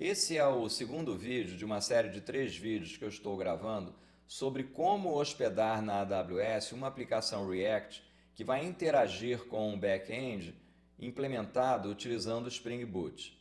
Esse é o segundo vídeo de uma série de 3 vídeos que eu estou gravando sobre como hospedar na AWS uma aplicação React que vai interagir com um back-end implementado utilizando o Spring Boot.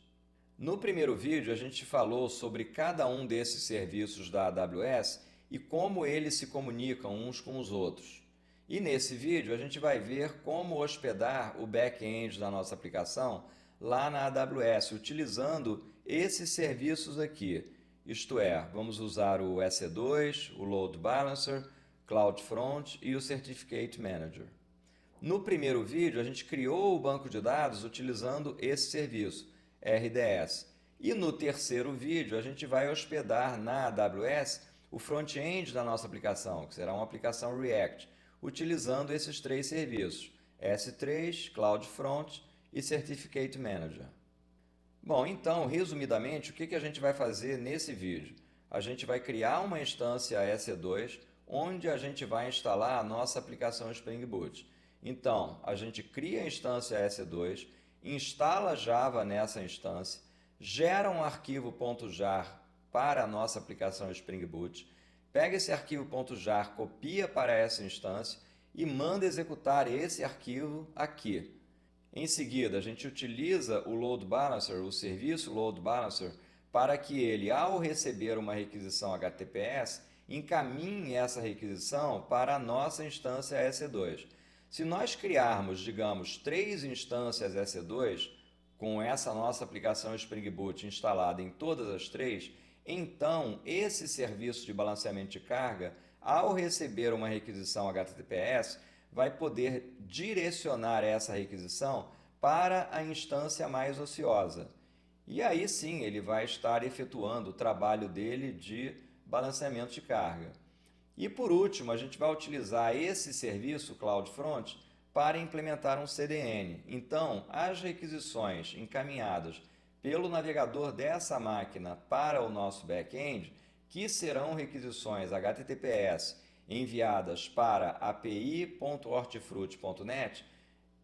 No primeiro vídeo a gente falou sobre cada um desses serviços da AWS e como eles se comunicam uns com os outros. E nesse vídeo a gente vai ver como hospedar o back-end da nossa aplicação lá na AWS, utilizando esses serviços aqui. Isto é, vamos usar o EC2, o Load Balancer, CloudFront e o Certificate Manager. No primeiro vídeo a gente criou o banco de dados utilizando esse serviço, RDS. E no terceiro vídeo a gente vai hospedar na AWS o front-end da nossa aplicação, que será uma aplicação React, utilizando esses 3 serviços, S3, CloudFront e Certificate Manager. Bom, então, resumidamente, o que a gente vai fazer nesse vídeo? A gente vai criar uma instância EC2, onde a gente vai instalar a nossa aplicação Spring Boot. Então, a gente cria a instância EC2, instala Java nessa instância, gera um arquivo .jar para a nossa aplicação Spring Boot, pega esse arquivo .jar, copia para essa instância e manda executar esse arquivo aqui. Em seguida, a gente utiliza o Load Balancer, o serviço Load Balancer, para que ele, ao receber uma requisição HTTPS, encaminhe essa requisição para a nossa instância EC2. Se nós criarmos, digamos, 3 instâncias EC2, com essa nossa aplicação Spring Boot instalada em todas as 3, então esse serviço de balanceamento de carga, ao receber uma requisição HTTPS, vai poder direcionar essa requisição para a instância mais ociosa. E aí sim ele vai estar efetuando o trabalho dele de balanceamento de carga. E por último, a gente vai utilizar esse serviço CloudFront para implementar um CDN. Então, as requisições encaminhadas pelo navegador dessa máquina para o nosso back-end, que serão requisições HTTPS enviadas para api.hortifruti.net,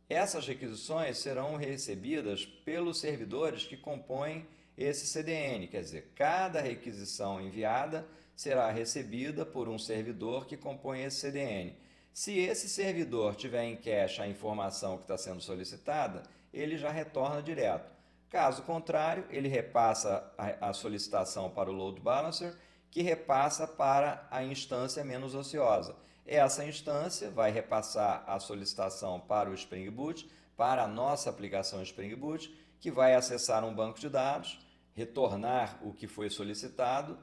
essas requisições serão recebidas pelos servidores que compõem esse CDN, quer dizer, cada requisição enviada será recebida por um servidor que compõe esse CDN. Se esse servidor tiver em cache a informação que está sendo solicitada, ele já retorna direto. Caso contrário, ele repassa a solicitação para o Load Balancer, que repassa para a instância menos ociosa. Essa instância vai repassar a solicitação para o Spring Boot, para a nossa aplicação Spring Boot, que vai acessar um banco de dados, retornar o que foi solicitado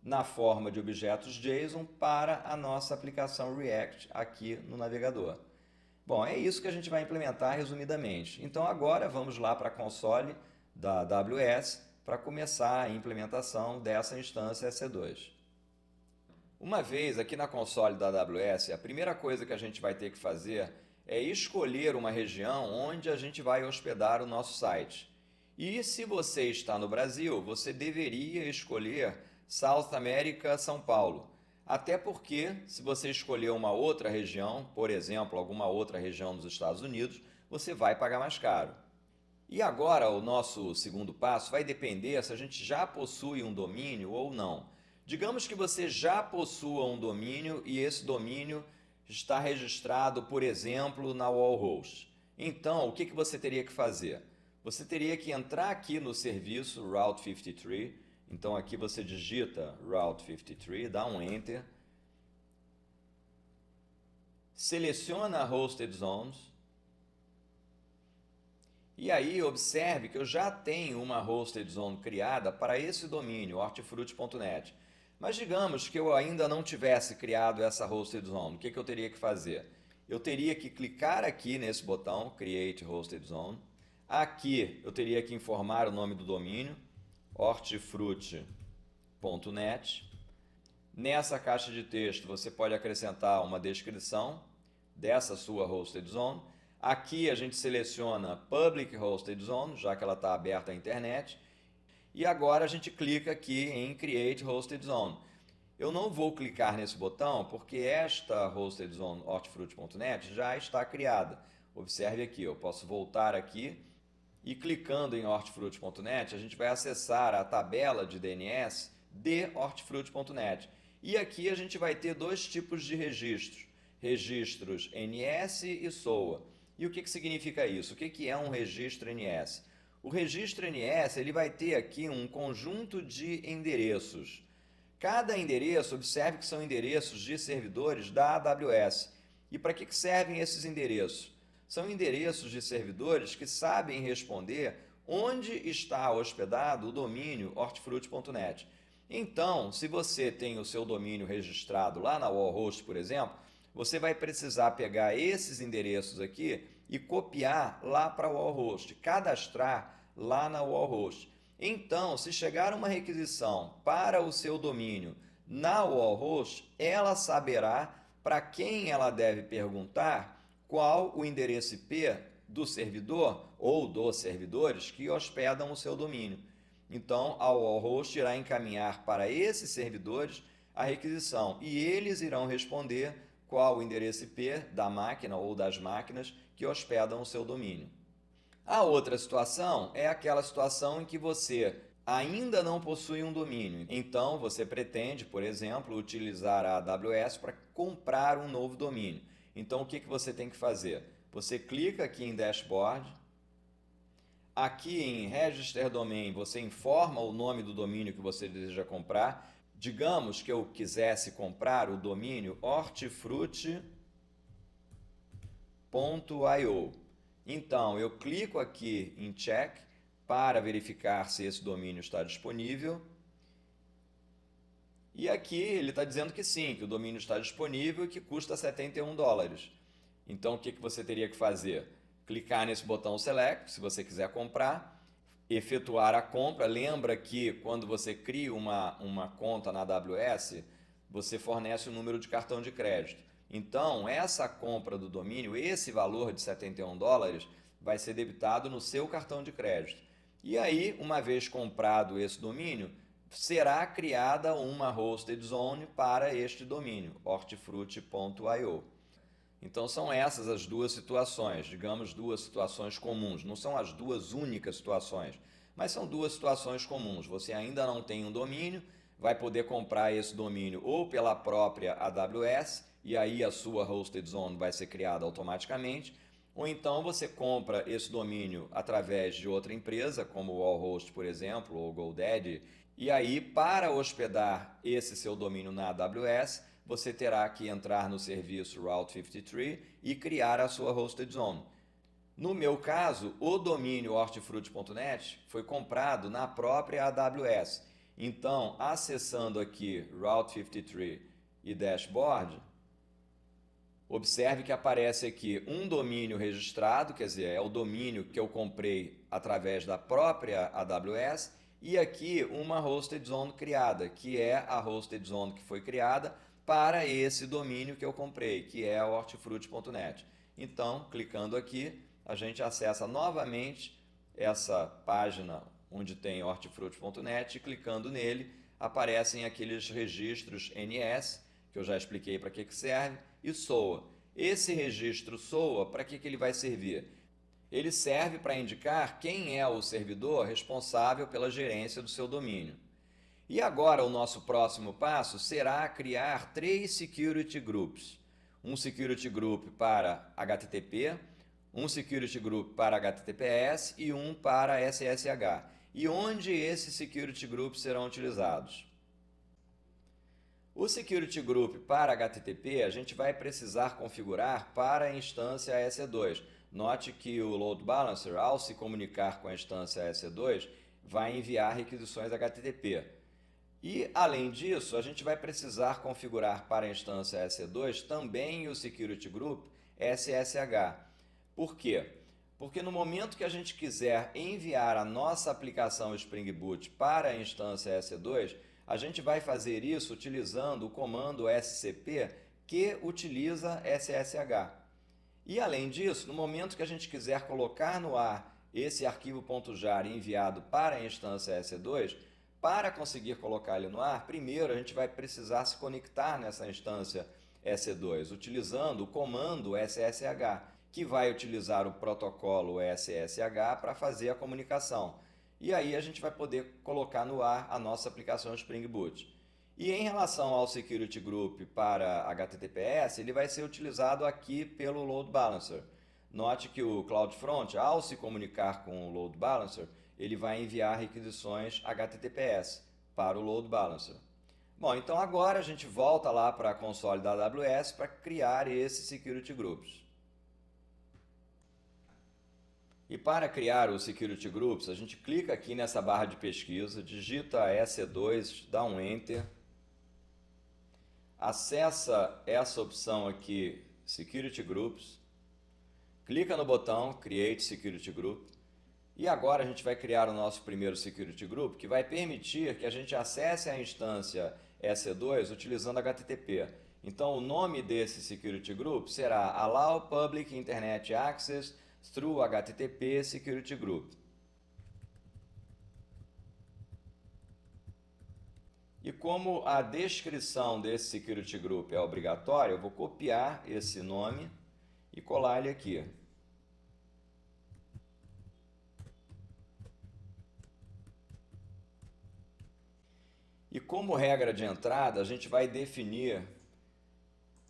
na forma de objetos JSON para a nossa aplicação React aqui no navegador. Bom, é isso que a gente vai implementar resumidamente. Então agora vamos lá para a console da AWS para começar a implementação dessa instância EC2. Uma vez aqui na console da AWS, a primeira coisa que a gente vai ter que fazer é escolher uma região onde a gente vai hospedar o nosso site. E se você está no Brasil, você deveria escolher South America, São Paulo. Até porque, se você escolher uma outra região, por exemplo, alguma outra região dos Estados Unidos, você vai pagar mais caro. E agora o nosso segundo passo vai depender se a gente já possui um domínio ou não. Digamos que você já possua um domínio e esse domínio está registrado, por exemplo, na Wallhost. Então, o que você teria que fazer? Você teria que entrar aqui no serviço Route 53. Então aqui você digita Route 53, dá um Enter, seleciona Hosted Zones, e aí observe que eu já tenho uma Hosted Zone criada para esse domínio, hortifruti.net. Mas digamos que eu ainda não tivesse criado essa Hosted Zone, o que eu teria que fazer? Eu teria que clicar aqui nesse botão, Create Hosted Zone. Aqui eu teria que informar o nome do domínio, hortifruti.net. Nessa caixa de texto você pode acrescentar uma descrição dessa sua Hosted Zone. Aqui a gente seleciona Public Hosted Zone, já que ela está aberta à internet. E agora a gente clica aqui em Create Hosted Zone. Eu não vou clicar nesse botão porque esta Hosted Zone hortifruti.net já está criada. Observe aqui, eu posso voltar aqui e clicando em hortifruti.net, a gente vai acessar a tabela de DNS de hortifruti.net. E aqui a gente vai ter dois tipos de registros, registros NS e SOA. E o que significa isso? O que é um registro NS? O registro NS ele vai ter aqui um conjunto de endereços. Cada endereço, observe que são endereços de servidores da AWS. E para que servem esses endereços? São endereços de servidores que sabem responder onde está hospedado o domínio hortifruti.net. Então, se você tem o seu domínio registrado lá na Wallhost, por exemplo, você vai precisar pegar esses endereços aqui e copiar lá para a Wallhost, cadastrar lá na Wallhost. Então, se chegar uma requisição para o seu domínio na Wallhost, ela saberá para quem ela deve perguntar qual o endereço IP do servidor ou dos servidores que hospedam o seu domínio. Então, a Wallhost irá encaminhar para esses servidores a requisição e eles irão responder qual o endereço IP da máquina ou das máquinas que hospedam o seu domínio. A outra situação é aquela situação em que você ainda não possui um domínio. Então, você pretende, por exemplo, utilizar a AWS para comprar um novo domínio. Então, o que você tem que fazer? Você clica aqui em Dashboard. Aqui em Register Domain, você informa o nome do domínio que você deseja comprar. Digamos que eu quisesse comprar o domínio hortifruti.io. Então, eu clico aqui em Check para verificar se esse domínio está disponível. E aqui ele está dizendo que sim, que o domínio está disponível e que custa $71. Então, o que você teria que fazer? Clicar nesse botão Select, se você quiser comprar, efetuar a compra. Lembra que quando você cria uma conta na AWS, você fornece o número de cartão de crédito. Então, essa compra do domínio, esse valor de $71, vai ser debitado no seu cartão de crédito. E aí, uma vez comprado esse domínio, será criada uma hosted zone para este domínio, hortifruti.io. Então, são essas as duas situações, digamos duas situações comuns. Não são as duas únicas situações, mas são duas situações comuns. Você ainda não tem um domínio, vai poder comprar esse domínio ou pela própria AWS, e aí a sua hosted zone vai ser criada automaticamente, ou então você compra esse domínio através de outra empresa, como o Wallhost, por exemplo, ou GoDaddy, e aí para hospedar esse seu domínio na AWS, você terá que entrar no serviço Route 53 e criar a sua hosted zone. No meu caso, o domínio hortifruti.net foi comprado na própria AWS. Então, acessando aqui Route 53 e Dashboard, observe que aparece aqui um domínio registrado, quer dizer, é o domínio que eu comprei através da própria AWS, e aqui uma hosted zone criada, que é a hosted zone que foi criada para esse domínio que eu comprei, que é o hortifruti.net. Então, clicando aqui, a gente acessa novamente essa página onde tem hortifruti.net e clicando nele, aparecem aqueles registros NS, que eu já expliquei para que serve, e SOA. Esse registro SOA, para que ele vai servir? Ele serve para indicar quem é o servidor responsável pela gerência do seu domínio. E agora o nosso próximo passo será criar 3 security groups. Um security group para HTTP, um security group para HTTPS e um para SSH. E onde esses security groups serão utilizados? O security group para HTTP a gente vai precisar configurar para a instância EC2. Note que o load balancer, ao se comunicar com a instância EC2, vai enviar requisições HTTP. E, além disso, a gente vai precisar configurar para a instância EC2 também o security group SSH. Por quê? Porque no momento que a gente quiser enviar a nossa aplicação Spring Boot para a instância EC2, a gente vai fazer isso utilizando o comando scp que utiliza SSH. E além disso, no momento que a gente quiser colocar no ar esse arquivo .jar enviado para a instância EC2, para conseguir colocar ele no ar, primeiro a gente vai precisar se conectar nessa instância EC2, utilizando o comando ssh. que vai utilizar o protocolo SSH para fazer a comunicação. E aí a gente vai poder colocar no ar a nossa aplicação Spring Boot. E em relação ao Security Group para HTTPS, ele vai ser utilizado aqui pelo Load Balancer. Note que o CloudFront, ao se comunicar com o Load Balancer, ele vai enviar requisições HTTPS para o Load Balancer. Bom, então agora a gente volta lá para a console da AWS para criar esses Security Groups. E para criar os Security Groups, a gente clica aqui nessa barra de pesquisa, digita EC2, dá um Enter, acessa essa opção aqui, Security Groups, clica no botão Create Security Group e agora a gente vai criar o nosso primeiro Security Group que vai permitir que a gente acesse a instância EC2 utilizando HTTP. Então o nome desse Security Group será Allow Public Internet Access Through HTTP Security Group. E como a descrição desse Security Group é obrigatória, eu vou copiar esse nome e colar ele aqui. E como regra de entrada, a gente vai definir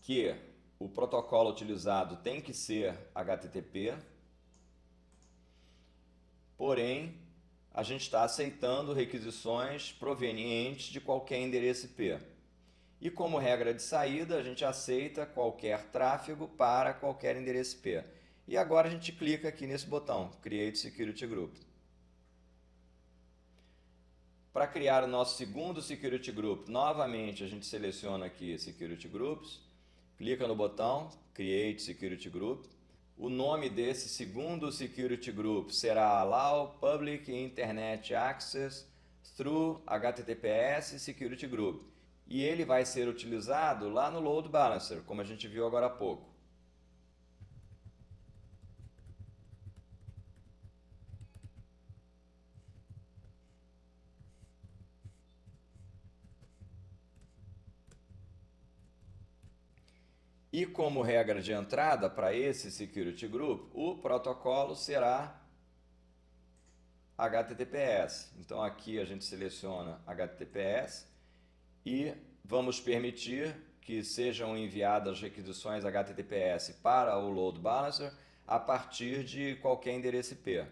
que o protocolo utilizado tem que ser HTTP, porém, a gente está aceitando requisições provenientes de qualquer endereço IP. E como regra de saída, a gente aceita qualquer tráfego para qualquer endereço IP. E agora a gente clica aqui nesse botão, Create Security Group. Para criar o nosso segundo Security Group, novamente a gente seleciona aqui Security Groups, clica no botão Create Security Group. O nome desse segundo Security Group será Allow Public Internet Access Through HTTPS Security Group. E ele vai ser utilizado lá no Load Balancer, como a gente viu agora há pouco. E como regra de entrada para esse Security Group, o protocolo será HTTPS. Então aqui a gente seleciona HTTPS e vamos permitir que sejam enviadas requisições HTTPS para o Load Balancer a partir de qualquer endereço IP.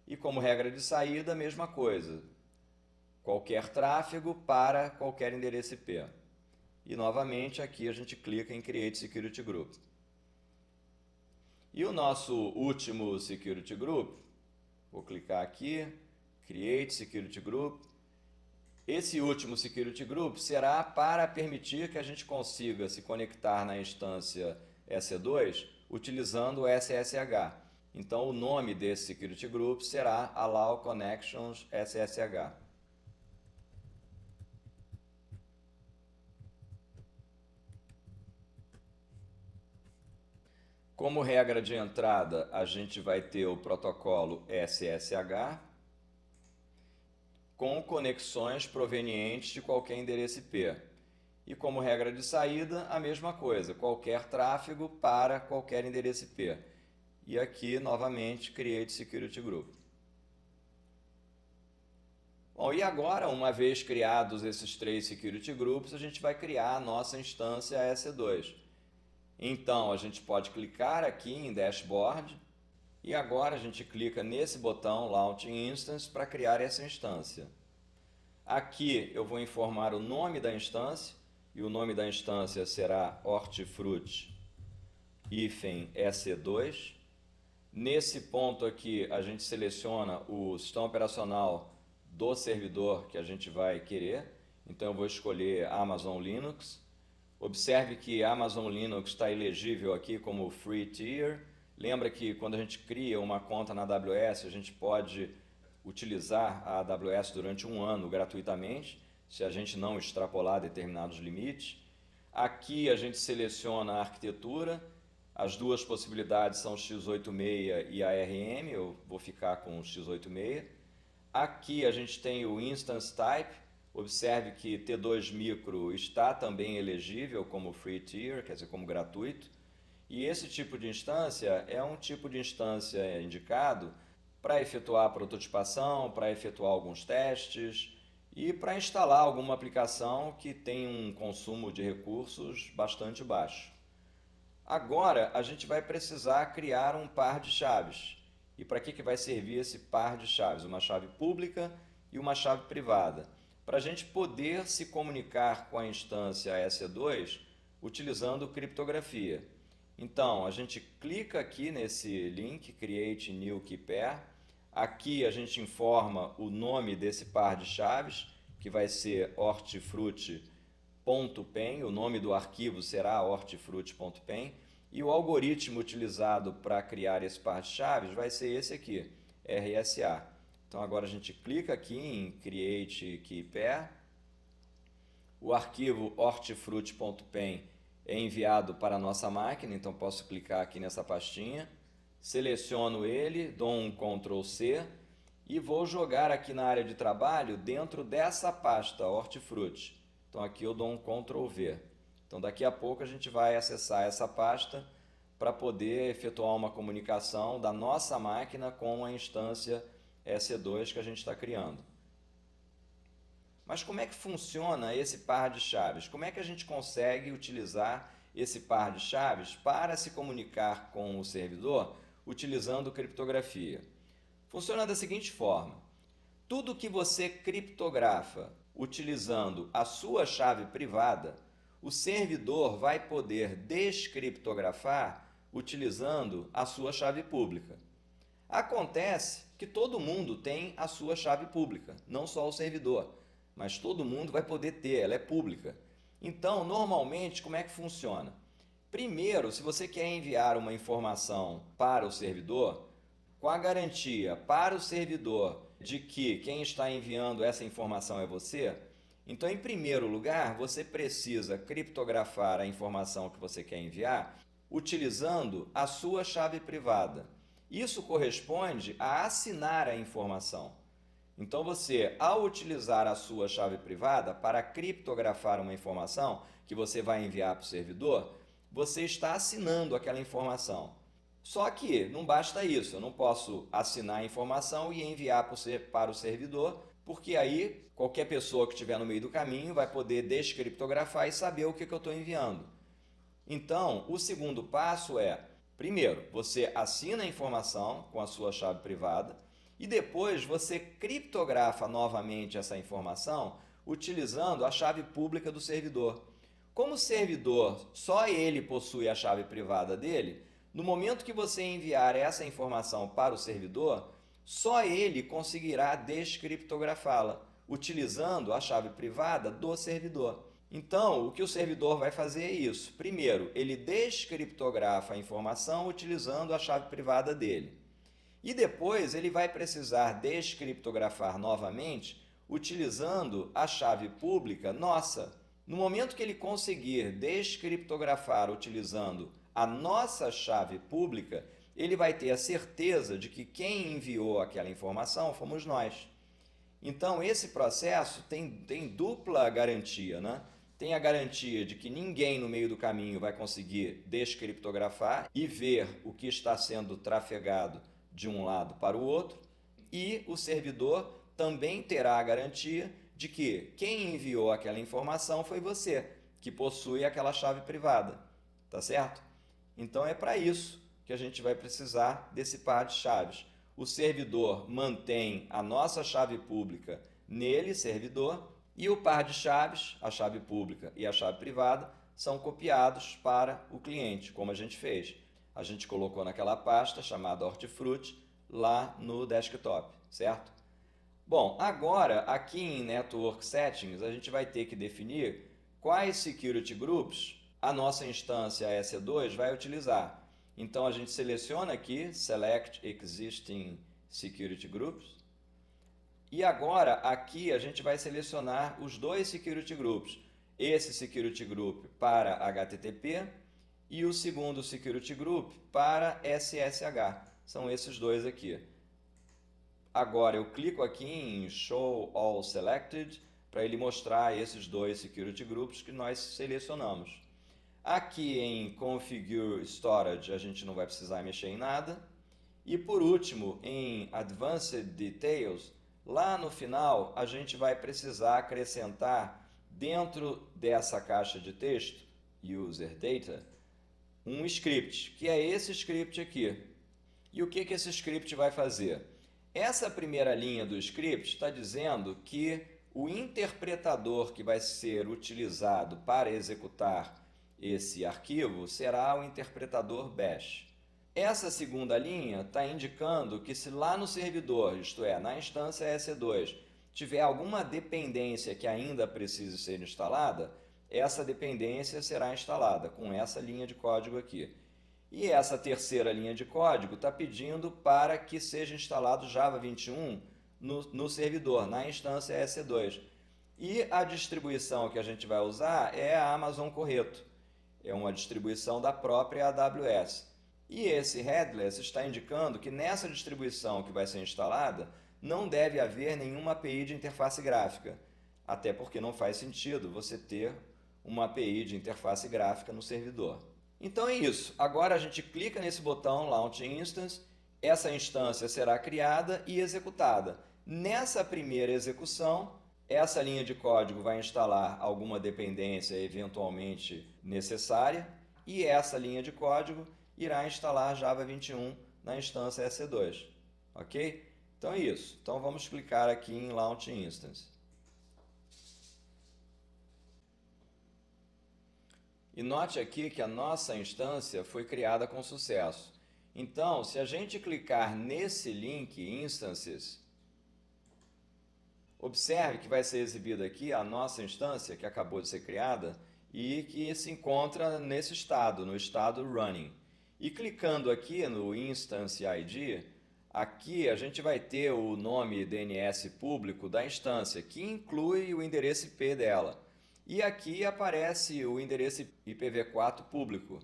E como regra de saída, a mesma coisa. Qualquer tráfego para qualquer endereço IP. E novamente aqui a gente clica em Create Security Group. E o nosso último Security Group, vou clicar aqui, Create Security Group. Esse último Security Group será para permitir que a gente consiga se conectar na instância EC2 utilizando o SSH. Então o nome desse Security Group será Allow Connections SSH. Como regra de entrada, a gente vai ter o protocolo SSH com conexões provenientes de qualquer endereço IP. E como regra de saída, a mesma coisa, qualquer tráfego para qualquer endereço IP. E aqui, novamente, Create Security Group. Bom, e agora, uma vez criados esses três Security Groups, a gente vai criar a nossa instância EC2. Então, a gente pode clicar aqui em Dashboard e agora a gente clica nesse botão Launch Instance para criar essa instância. Aqui eu vou informar o nome da instância e o nome da instância será Hortifruti-EC2. Nesse ponto aqui a gente seleciona o sistema operacional do servidor que a gente vai querer. Então eu vou escolher Amazon Linux. Observe que Amazon Linux está elegível aqui como Free Tier. Lembra que quando a gente cria uma conta na AWS, a gente pode utilizar a AWS durante um ano gratuitamente, se a gente não extrapolar determinados limites. Aqui a gente seleciona a arquitetura. As duas possibilidades são x86 e ARM, eu vou ficar com o x86. Aqui a gente tem o Instance Type. Observe que T2 Micro está também elegível como Free Tier, quer dizer, como gratuito. E esse tipo de instância é um tipo de instância indicado para efetuar a prototipação, para efetuar alguns testes e para instalar alguma aplicação que tem um consumo de recursos bastante baixo. Agora a gente vai precisar criar um par de chaves. E para que vai servir esse par de chaves? Uma chave pública e uma chave privada. Para a gente poder se comunicar com a instância EC2 utilizando criptografia. Então, a gente clica aqui nesse link, Create New Key Pair. Aqui a gente informa o nome desse par de chaves, que vai ser hortifruti.pen, o nome do arquivo será hortifruti.pen, e o algoritmo utilizado para criar esse par de chaves vai ser esse aqui, RSA. Então agora a gente clica aqui em Create Key Pair, o arquivo hortifruti.pen é enviado para a nossa máquina, então posso clicar aqui nessa pastinha, seleciono ele, dou um Ctrl C e vou jogar aqui na área de trabalho dentro dessa pasta Hortifruti. Então aqui eu dou um Ctrl V. Então daqui a pouco a gente vai acessar essa pasta para poder efetuar uma comunicação da nossa máquina com a instância EC2 que a gente está criando. Mas como é que funciona esse par de chaves? Como é que a gente consegue utilizar esse par de chaves para se comunicar com o servidor utilizando criptografia? Funciona da seguinte forma: tudo que você criptografa utilizando a sua chave privada, o servidor vai poder descriptografar utilizando a sua chave pública. Acontece que todo mundo tem a sua chave pública, não só o servidor, mas todo mundo vai poder ter, ela é pública. Então, normalmente, como é que funciona? Primeiro, se você quer enviar uma informação para o servidor, com a garantia para o servidor de que quem está enviando essa informação é você, então, em primeiro lugar, você precisa criptografar a informação que você quer enviar utilizando a sua chave privada. Isso corresponde a assinar a informação. Então você, ao utilizar a sua chave privada para criptografar uma informação que você vai enviar para o servidor, você está assinando aquela informação. Só que não basta isso, eu não posso assinar a informação e enviar para o servidor, porque aí qualquer pessoa que estiver no meio do caminho vai poder descriptografar e saber o que eu estou enviando. Então, o segundo passo é, primeiro, você assina a informação com a sua chave privada, e depois você criptografa novamente essa informação utilizando a chave pública do servidor. Como o servidor, só ele possui a chave privada dele, no momento que você enviar essa informação para o servidor, só ele conseguirá descriptografá-la, utilizando a chave privada do servidor. Então, o que o servidor vai fazer é isso. Primeiro, ele descriptografa a informação utilizando a chave privada dele. E depois ele vai precisar descriptografar novamente utilizando a chave pública nossa. No momento que ele conseguir descriptografar utilizando a nossa chave pública, ele vai ter a certeza de que quem enviou aquela informação fomos nós. Então, esse processo tem dupla garantia, né? Tem a garantia de que ninguém no meio do caminho vai conseguir descriptografar e ver o que está sendo trafegado de um lado para o outro, e o servidor também terá a garantia de que quem enviou aquela informação foi você, que possui aquela chave privada, tá certo? Então é para isso que a gente vai precisar desse par de chaves. O servidor mantém a nossa chave pública nele, servidor, e o par de chaves, a chave pública e a chave privada, são copiados para o cliente, como a gente fez. A gente colocou naquela pasta chamada Hortifruti lá no desktop, certo? Bom, agora aqui em Network Settings a gente vai ter que definir quais security groups a nossa instância EC2 vai utilizar. Então a gente seleciona aqui Select Existing Security Groups e agora aqui a gente vai selecionar os dois security groups. Esse security group para HTTP e o segundo security group para SSH. São esses dois aqui. Agora eu clico aqui em Show All Selected para ele mostrar esses dois security groups que nós selecionamos. Aqui em Configure Storage a gente não vai precisar mexer em nada. E por último, em Advanced Details, lá no final a gente vai precisar acrescentar dentro dessa caixa de texto, User Data, um script, que é esse script aqui. E o que esse script vai fazer? Essa primeira linha do script está dizendo que o interpretador que vai ser utilizado para executar esse arquivo será o interpretador bash. Essa segunda linha está indicando que se lá no servidor, isto é, na instância EC2, tiver alguma dependência que ainda precise ser instalada, essa dependência será instalada com essa linha de código aqui. E essa terceira linha de código está pedindo para que seja instalado Java 21 no servidor, na instância EC2. E a distribuição que a gente vai usar é a Amazon Correto. É uma distribuição da própria AWS. E esse headless está indicando que nessa distribuição que vai ser instalada não deve haver nenhuma API de interface gráfica, até porque não faz sentido você ter uma API de interface gráfica no servidor. Então é isso. Agora a gente clica nesse botão Launch Instance, essa instância será criada e executada. Nessa primeira execução, essa linha de código vai instalar alguma dependência eventualmente necessária e essa linha de código irá instalar Java 21 na instância EC2. Ok? Então é isso. Então vamos clicar aqui em Launch Instance. E note aqui que a nossa instância foi criada com sucesso. Então, se a gente clicar nesse link Instances, observe que vai ser exibida aqui a nossa instância que acabou de ser criada e que se encontra nesse estado, no estado Running. E clicando aqui no Instance ID, aqui a gente vai ter o nome DNS público da instância, que inclui o endereço IP dela. E aqui aparece o endereço IPv4 público.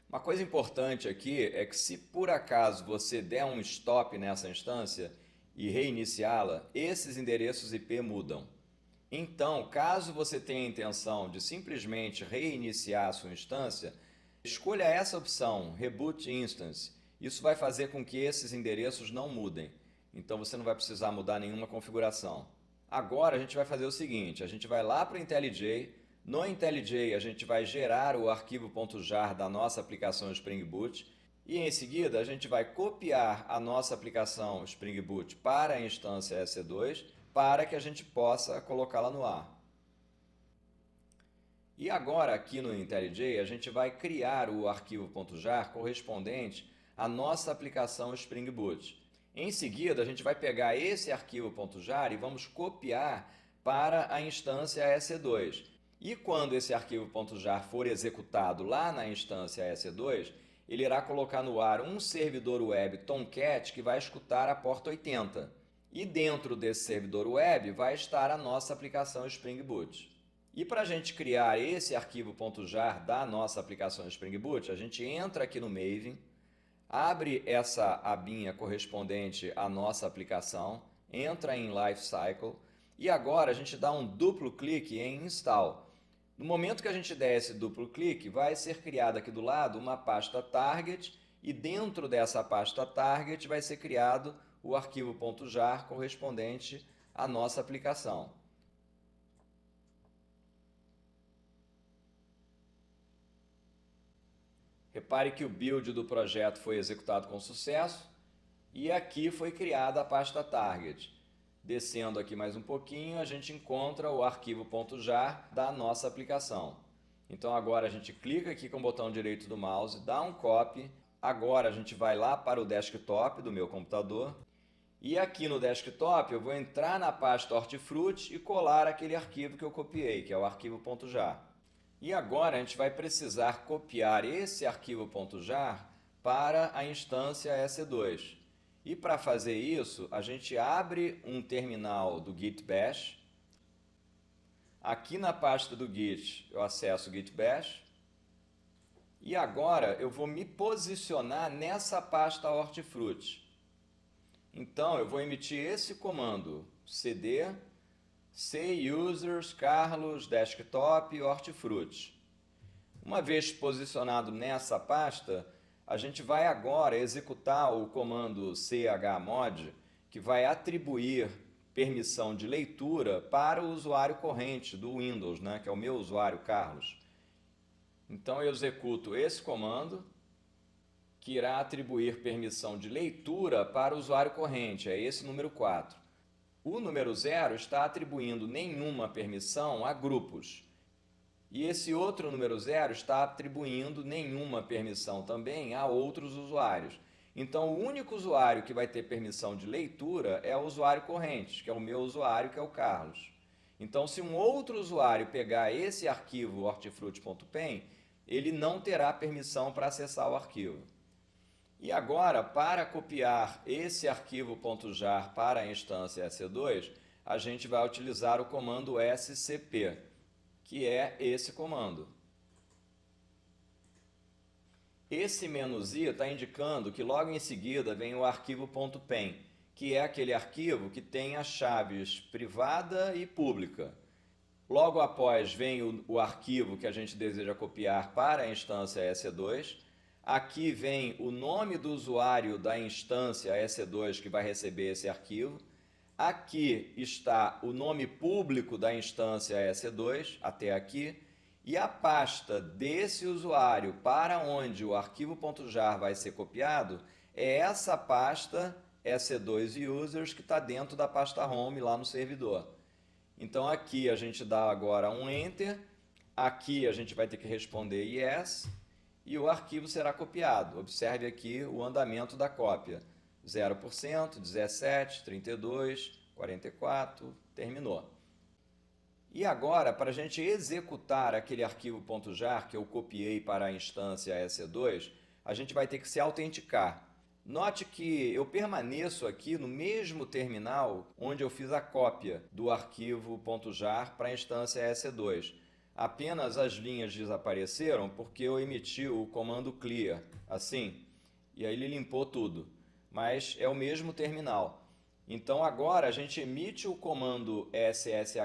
Uma coisa importante aqui é que se por acaso você der um stop nessa instância e reiniciá-la, esses endereços IP mudam. Então, caso você tenha a intenção de simplesmente reiniciar a sua instância, escolha essa opção, Reboot Instance. Isso vai fazer com que esses endereços não mudem. Então você não vai precisar mudar nenhuma configuração. Agora a gente vai fazer o seguinte, a gente vai lá para o IntelliJ, no IntelliJ a gente vai gerar o arquivo .jar da nossa aplicação Spring Boot e em seguida a gente vai copiar a nossa aplicação Spring Boot para a instância EC2 para que a gente possa colocá-la no ar. E agora aqui no IntelliJ a gente vai criar o arquivo .jar correspondente à nossa aplicação Spring Boot. Em seguida, a gente vai pegar esse arquivo .jar e vamos copiar para a instância EC2. E quando esse arquivo .jar for executado lá na instância EC2, ele irá colocar no ar um servidor web Tomcat que vai escutar a porta 80. E dentro desse servidor web vai estar a nossa aplicação Spring Boot. E para a gente criar esse arquivo .jar da nossa aplicação Spring Boot, a gente entra aqui no Maven, abre essa abinha correspondente à nossa aplicação, entra em Lifecycle e agora a gente dá um duplo clique em Install. No momento que a gente der esse duplo clique, vai ser criada aqui do lado uma pasta Target e dentro dessa pasta Target vai ser criado o arquivo .jar correspondente à nossa aplicação. Repare que o build do projeto foi executado com sucesso e aqui foi criada a pasta Target. Descendo aqui mais um pouquinho, a gente encontra o arquivo .jar da nossa aplicação. Então agora a gente clica aqui com o botão direito do mouse, dá um copy. Agora a gente vai lá para o desktop do meu computador. E aqui no desktop eu vou entrar na pasta Hortifruti e colar aquele arquivo que eu copiei, que é o arquivo .jar. E agora a gente vai precisar copiar esse arquivo .jar para a instância EC2. E para fazer isso, a gente abre um terminal do Git Bash. Aqui na pasta do Git eu acesso o Git Bash. E agora eu vou me posicionar nessa pasta Hortifruti. Então eu vou emitir esse comando, cd users carlos desktop hortifruti. Uma vez posicionado nessa pasta, a gente vai agora executar o comando chmod, que vai atribuir permissão de leitura para o usuário corrente do Windows, né, que é o meu usuário Carlos. Então eu executo esse comando, que irá atribuir permissão de leitura para o usuário corrente, é esse número 4. O número 0 está atribuindo nenhuma permissão a grupos. E esse outro número 0 está atribuindo nenhuma permissão também a outros usuários. Então, o único usuário que vai ter permissão de leitura é o usuário corrente, que é o meu usuário, que é o Carlos. Então, se um outro usuário pegar esse arquivo hortifruti.pem, ele não terá permissão para acessar o arquivo. E agora, para copiar esse arquivo .jar para a instância EC2, a gente vai utilizar o comando scp, que é esse comando. Esse "-i" está indicando que logo em seguida vem o arquivo .pen, que é aquele arquivo que tem as chaves privada e pública. Logo após vem o arquivo que a gente deseja copiar para a instância EC2. Aqui vem o nome do usuário da instância EC2 que vai receber esse arquivo. Aqui está o nome público da instância EC2, até aqui. E a pasta desse usuário para onde o arquivo .jar vai ser copiado é essa pasta EC2 users que está dentro da pasta home lá no servidor. Então aqui a gente dá agora um enter, aqui a gente vai ter que responder yes e o arquivo será copiado. Observe aqui o andamento da cópia. 0%, 17, 32, 44, terminou. E agora, para a gente executar aquele arquivo .jar que eu copiei para a instância EC2, a gente vai ter que se autenticar. Note que eu permaneço aqui no mesmo terminal onde eu fiz a cópia do arquivo .jar para a instância EC2. Apenas as linhas desapareceram porque eu emiti o comando clear, assim, e aí ele limpou tudo. Mas é o mesmo terminal. Então agora a gente emite o comando ssh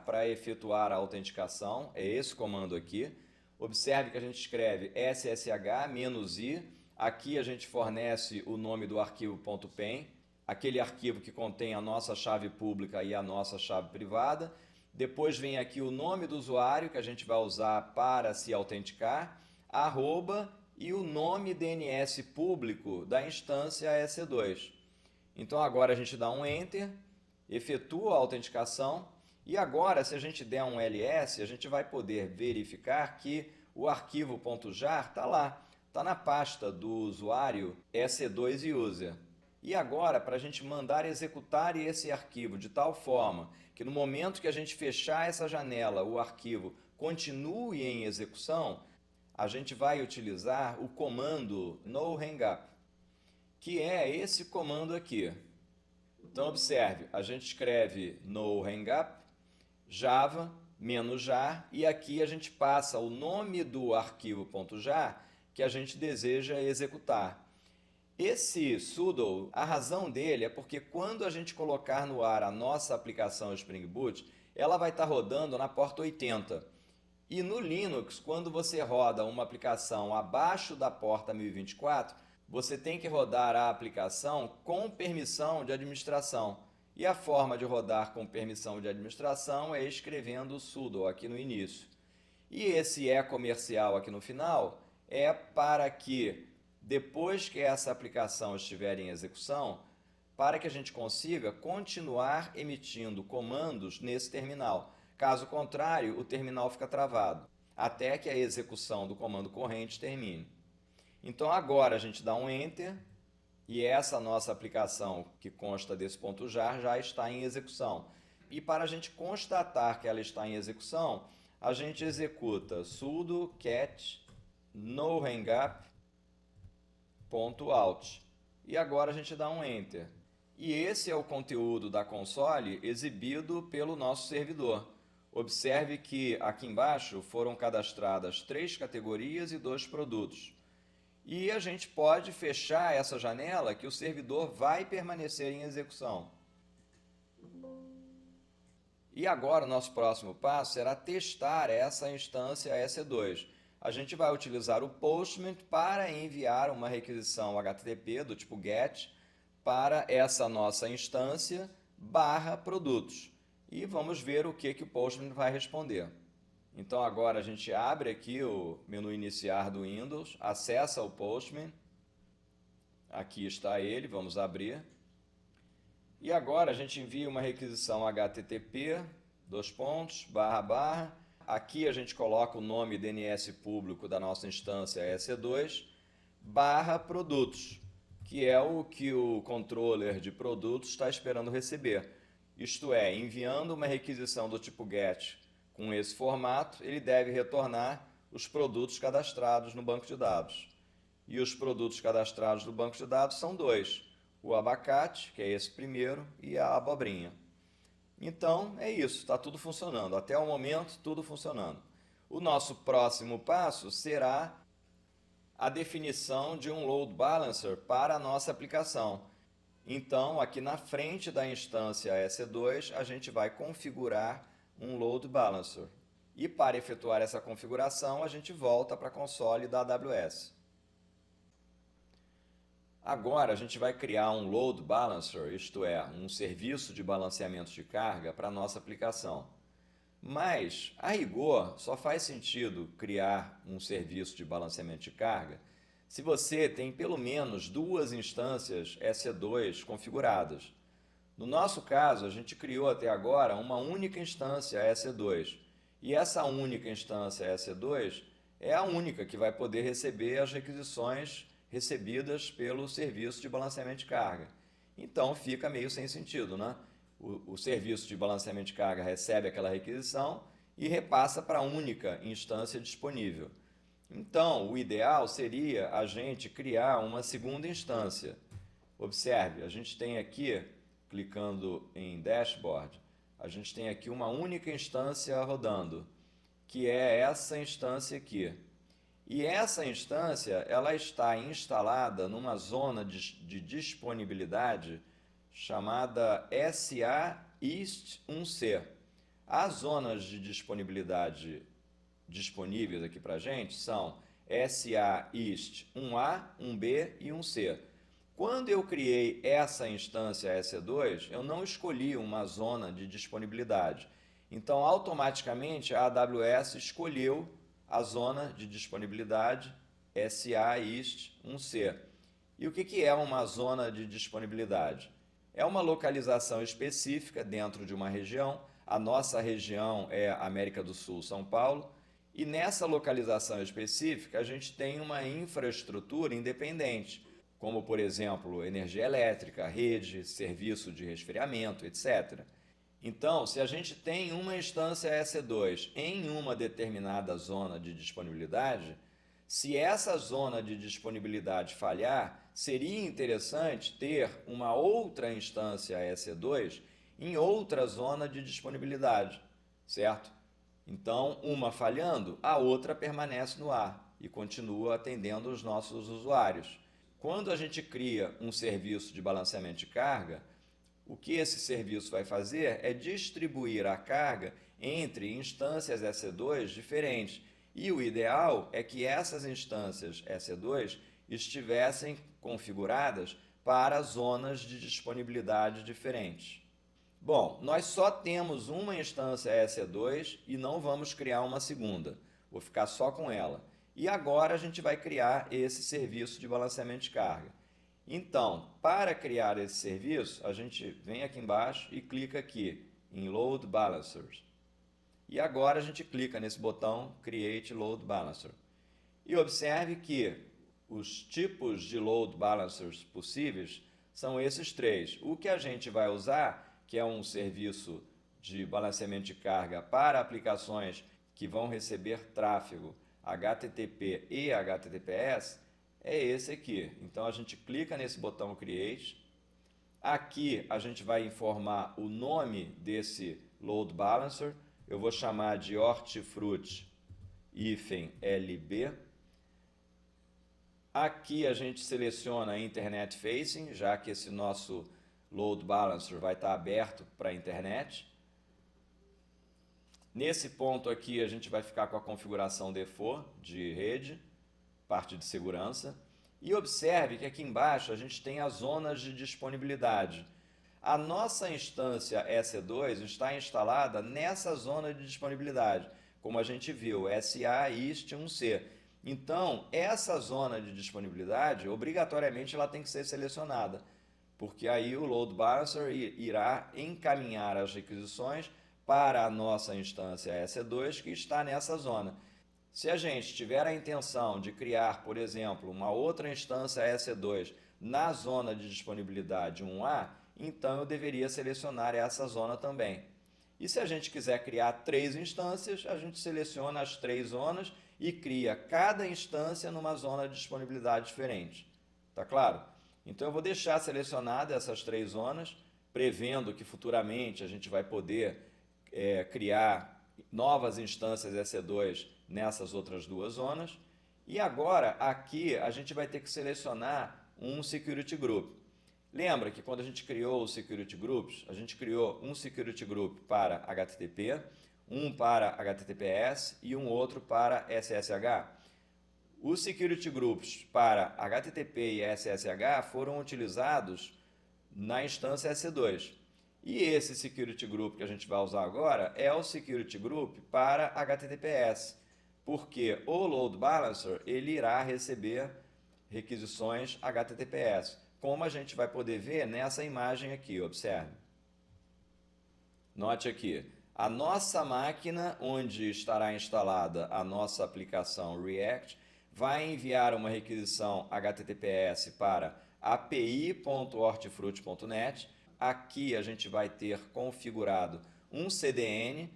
para efetuar a autenticação, é esse comando aqui. Observe que a gente escreve ssh-i, aqui a gente fornece o nome do arquivo .pen, aquele arquivo que contém a nossa chave pública e a nossa chave privada. Depois vem aqui o nome do usuário que a gente vai usar para se autenticar, arroba e o nome DNS público da instância EC2. Então agora a gente dá um enter, efetua a autenticação e agora se a gente der um ls, a gente vai poder verificar que o arquivo .jar está lá, está na pasta do usuário EC2 user. E agora, para a gente mandar executar esse arquivo de tal forma que no momento que a gente fechar essa janela, o arquivo continue em execução, a gente vai utilizar o comando nohangUp, que é esse comando aqui. Então observe, a gente escreve nohangUp, java, -jar, e aqui a gente passa o nome do arquivo .jar que a gente deseja executar. Esse sudo, a razão dele é porque quando a gente colocar no ar a nossa aplicação Spring Boot, ela vai estar rodando na porta 80. E no Linux, quando você roda uma aplicação abaixo da porta 1024, você tem que rodar a aplicação com permissão de administração. E a forma de rodar com permissão de administração é escrevendo sudo aqui no início. E esse comercial aqui no final é para que, depois que essa aplicação estiver em execução, para que a gente consiga continuar emitindo comandos nesse terminal. Caso contrário, o terminal fica travado, até que a execução do comando corrente termine. Então agora a gente dá um enter e essa nossa aplicação que consta desse .jar já está em execução. E para a gente constatar que ela está em execução, a gente executa sudo cat nohangUp.out e agora a gente dá um enter. E esse é o conteúdo da console exibido pelo nosso servidor. Observe que aqui embaixo foram cadastradas 3 categorias e 2 produtos. E a gente pode fechar essa janela que o servidor vai permanecer em execução. E agora o nosso próximo passo será testar essa instância EC2. a gente vai utilizar o Postman para enviar uma requisição HTTP do tipo GET para essa nossa instância barra produtos. E vamos ver o que o Postman vai responder. Então agora a gente abre aqui o menu iniciar do Windows, acessa o Postman, aqui está ele, vamos abrir. E agora a gente envia uma requisição HTTP, // aqui a gente coloca o nome DNS público da nossa instância EC2, barra produtos, que é o que o controller de produtos está esperando receber. Isto é, enviando uma requisição do tipo GET com esse formato, ele deve retornar os produtos cadastrados no banco de dados. E os produtos cadastrados no banco de dados são dois, o abacate, que é esse primeiro, e a abobrinha. Então, é isso, está tudo funcionando. Até o momento, tudo funcionando. O nosso próximo passo será a definição de um load balancer para a nossa aplicação. Então, aqui na frente da instância EC2, a gente vai configurar um load balancer. E para efetuar essa configuração, a gente volta para a console da AWS. Agora a gente vai criar um load balancer, isto é, um serviço de balanceamento de carga para a nossa aplicação. Mas, a rigor, só faz sentido criar um serviço de balanceamento de carga se você tem pelo menos duas instâncias EC2 configuradas. No nosso caso, a gente criou até agora uma única instância EC2. E essa única instância EC2 é a única que vai poder receber as requisições recebidas pelo serviço de balanceamento de carga. Então fica meio sem sentido, né? O serviço de balanceamento de carga recebe aquela requisição e repassa para a única instância disponível. Então, o ideal seria a gente criar uma segunda instância. Observe, a gente tem aqui, clicando em Dashboard, a gente tem aqui uma única instância rodando, que é essa instância aqui. E essa instância ela está instalada numa zona de disponibilidade chamada SA East 1C. As zonas de disponibilidade disponíveis aqui para a gente são SA East 1A, 1B e 1C. Quando eu criei essa instância EC2, eu não escolhi uma zona de disponibilidade. Então, automaticamente, a AWS escolheu a zona de disponibilidade SA East 1C. E o que é uma zona de disponibilidade? É uma localização específica dentro de uma região. A nossa região é América do Sul, São Paulo. E nessa localização específica, a gente tem uma infraestrutura independente, como, por exemplo, energia elétrica, rede, serviço de resfriamento, etc. Então, se a gente tem uma instância EC2 em uma determinada zona de disponibilidade, se essa zona de disponibilidade falhar, seria interessante ter uma outra instância EC2 em outra zona de disponibilidade, certo? Então, uma falhando, a outra permanece no ar e continua atendendo os nossos usuários. Quando a gente cria um serviço de balanceamento de carga, o que esse serviço vai fazer é distribuir a carga entre instâncias EC2 diferentes. E o ideal é que essas instâncias EC2 estivessem configuradas para zonas de disponibilidade diferentes. Bom, nós só temos uma instância EC2 e não vamos criar uma segunda. Vou ficar só com ela. E agora a gente vai criar esse serviço de balanceamento de carga. Então, para criar esse serviço, a gente vem aqui embaixo e clica aqui em Load Balancers. E agora a gente clica nesse botão Create Load Balancer. E observe que os tipos de Load Balancers possíveis são esses três. O que a gente vai usar, que é um serviço de balanceamento de carga para aplicações que vão receber tráfego HTTP e HTTPS, é esse aqui. Então a gente clica nesse botão Create. Aqui a gente vai informar o nome desse Load Balancer. Eu vou chamar de Hortifruti-LB. Aqui a gente seleciona a Internet Facing, já que esse nosso Load Balancer vai estar aberto para a internet. Nesse ponto aqui a gente vai ficar com a configuração default de rede, parte de segurança. E observe que aqui embaixo a gente tem as zonas de disponibilidade. A nossa instância EC2 está instalada nessa zona de disponibilidade, como a gente viu, SA IST 1C. Então, essa zona de disponibilidade, obrigatoriamente, ela tem que ser selecionada, porque aí o load balancer irá encaminhar as requisições para a nossa instância EC2 que está nessa zona. Se a gente tiver a intenção de criar, por exemplo, uma outra instância EC2 na zona de disponibilidade 1A, então eu deveria selecionar essa zona também. E se a gente quiser criar 3 instâncias, a gente seleciona as 3 zonas e cria cada instância numa zona de disponibilidade diferente. Tá claro? Então eu vou deixar selecionadas essas 3 zonas, prevendo que futuramente a gente vai poder criar novas instâncias EC2 nessas outras 2 zonas. E agora aqui a gente vai ter que selecionar um Security Group. Lembra que quando a gente criou os Security Groups, a gente criou um Security Group para HTTP, um para HTTPS e um outro para SSH. Os Security Groups para HTTP e SSH foram utilizados na instância EC2. E esse Security Group que a gente vai usar agora é o Security Group para HTTPS, porque o Load Balancer ele irá receber requisições HTTPS, como a gente vai poder ver nessa imagem aqui, observe. Note aqui, a nossa máquina, onde estará instalada a nossa aplicação React, vai enviar uma requisição HTTPS para api.hortifruti.net. Aqui a gente vai ter configurado um CDN.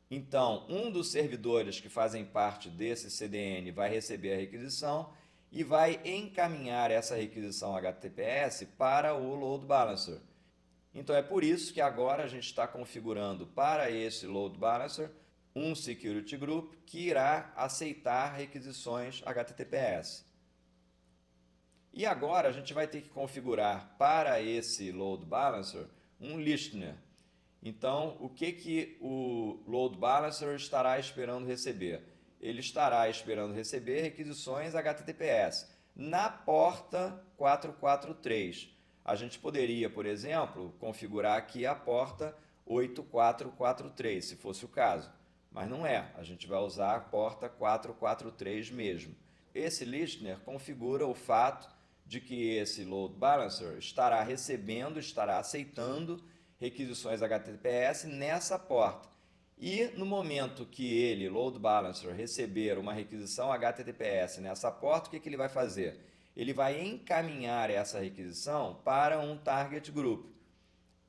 Então, um dos servidores que fazem parte desse CDN vai receber a requisição e vai encaminhar essa requisição HTTPS para o Load Balancer. Então é por isso que agora a gente está configurando para esse Load Balancer um Security Group que irá aceitar requisições HTTPS. E agora a gente vai ter que configurar para esse Load Balancer um Listener. Então, o que o Load Balancer estará esperando receber? Ele estará esperando receber requisições HTTPS na porta 443. A gente poderia, por exemplo, configurar aqui a porta 8443, se fosse o caso. Mas não é, a gente vai usar a porta 443 mesmo. Esse listener configura o fato de que esse Load Balancer estará recebendo, estará aceitando requisições HTTPS nessa porta. E no momento que ele, Load Balancer, receber uma requisição HTTPS nessa porta, o que ele vai fazer? Ele vai encaminhar essa requisição para um Target Group.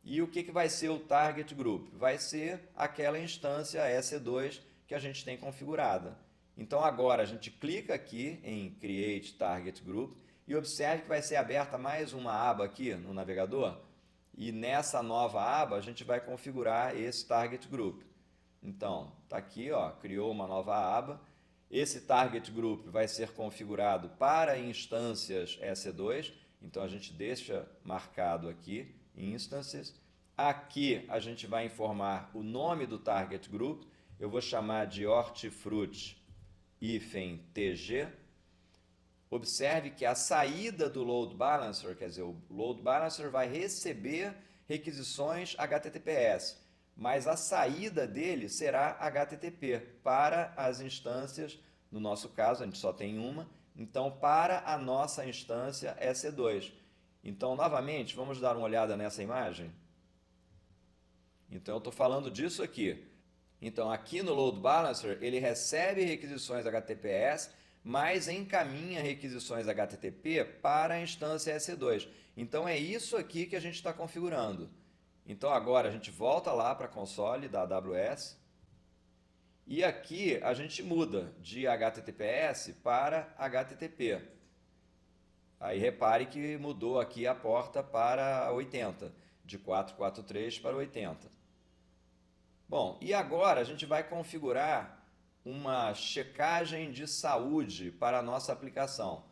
E o que vai ser o Target Group? Vai ser aquela instância EC2 que a gente tem configurada. Então agora a gente clica aqui em Create Target Group e observe que vai ser aberta mais uma aba aqui no navegador. E nessa nova aba a gente vai configurar esse Target Group. Então, está aqui, ó, criou uma nova aba. Esse Target Group vai ser configurado para instâncias EC2. Então, a gente deixa marcado aqui, Instances. Aqui, a gente vai informar o nome do Target Group. Eu vou chamar de Hortifruti-TG. Observe que a saída do Load Balancer, quer dizer, o Load Balancer vai receber requisições HTTPS. Mas a saída dele será HTTP para as instâncias, no nosso caso a gente só tem uma, então para a nossa instância EC2. Então, novamente, vamos dar uma olhada nessa imagem? Então, eu estou falando disso aqui. Então, aqui no Load Balancer, ele recebe requisições HTTPS, mas encaminha requisições HTTP para a instância EC2. Então, é isso aqui que a gente está configurando. Então agora a gente volta lá para a console da AWS e aqui a gente muda de HTTPS para HTTP. Aí repare que mudou aqui a porta para 80, de 443 para 80. Bom, e agora a gente vai configurar uma checagem de saúde para a nossa aplicação.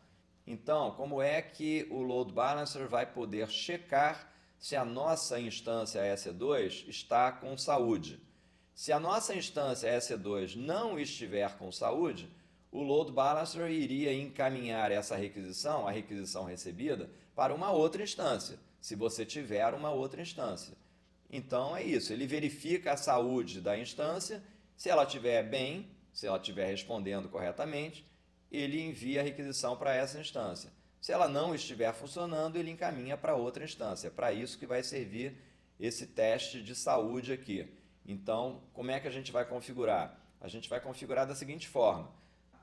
Então, como é que o Load Balancer vai poder checar se a nossa instância EC2 está com saúde? Se a nossa instância EC2 não estiver com saúde, o load balancer iria encaminhar essa requisição, a requisição recebida, para uma outra instância, se você tiver uma outra instância. Então é isso, ele verifica a saúde da instância, se ela estiver bem, se ela estiver respondendo corretamente, ele envia a requisição para essa instância. Se ela não estiver funcionando, ele encaminha para outra instância. É para isso que vai servir esse teste de saúde aqui. Então, como é que a gente vai configurar? A gente vai configurar da seguinte forma.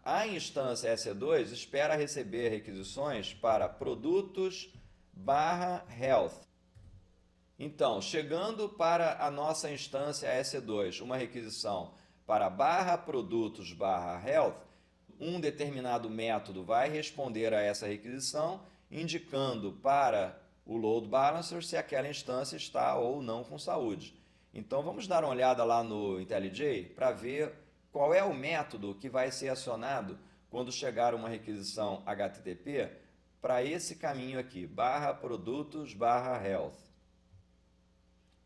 A instância EC2 espera receber requisições para produtos/health. Então, chegando para a nossa instância EC2 uma requisição para /produtos/health, um determinado método vai responder a essa requisição, indicando para o load balancer se aquela instância está ou não com saúde. Então vamos dar uma olhada lá no IntelliJ para ver qual é o método que vai ser acionado quando chegar uma requisição HTTP para esse caminho aqui, /produtos/health.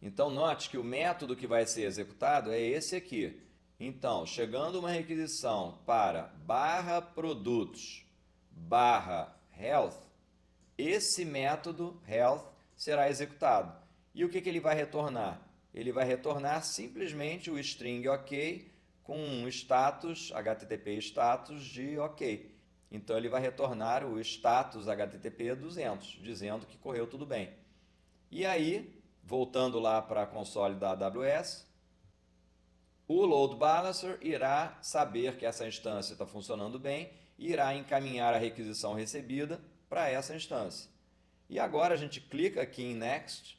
Então note que o método que vai ser executado é esse aqui. Então, chegando uma requisição para /produtos/health, esse método health será executado. E o que ele vai retornar? Ele vai retornar simplesmente o string OK com um status, HTTP status de OK. Então ele vai retornar o status HTTP 200, dizendo que correu tudo bem. E aí, voltando lá para a console da AWS, o load balancer irá saber que essa instância está funcionando bem e irá encaminhar a requisição recebida para essa instância. E agora a gente clica aqui em Next,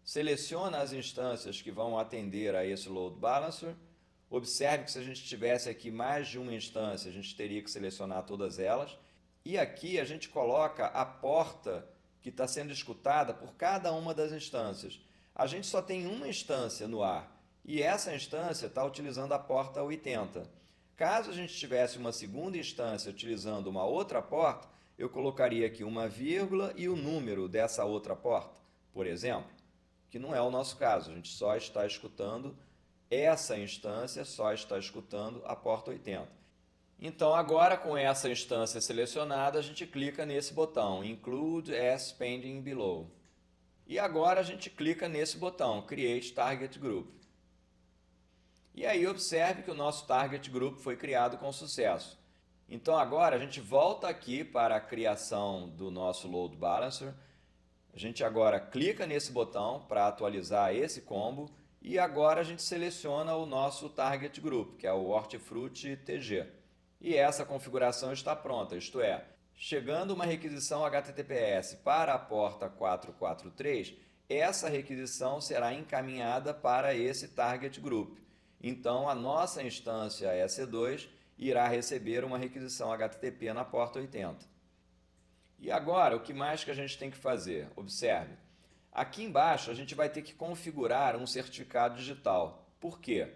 seleciona as instâncias que vão atender a esse load balancer. Observe que se a gente tivesse aqui mais de uma instância, a gente teria que selecionar todas elas. E aqui a gente coloca a porta que está sendo escutada por cada uma das instâncias. A gente só tem uma instância no ar e essa instância está utilizando a porta 80. Caso a gente tivesse uma segunda instância utilizando uma outra porta, eu colocaria aqui uma vírgula e o número dessa outra porta, por exemplo, que não é o nosso caso, a gente só está escutando essa instância, só está escutando a porta 80. Então agora com essa instância selecionada, a gente clica nesse botão, Include as pending below. E agora a gente clica nesse botão, Create Target Group. E aí observe que o nosso Target Group foi criado com sucesso. Então agora a gente volta aqui para a criação do nosso Load Balancer. A gente agora clica nesse botão para atualizar esse combo e agora a gente seleciona o nosso Target Group, que é o Hortifruti TG. E essa configuração está pronta, isto é, chegando uma requisição HTTPS para a porta 443, essa requisição será encaminhada para esse Target Group. Então a nossa instância EC2 irá receber uma requisição HTTP na porta 80. E agora, o que mais que a gente tem que fazer? Observe, aqui embaixo a gente vai ter que configurar um certificado digital. Por quê?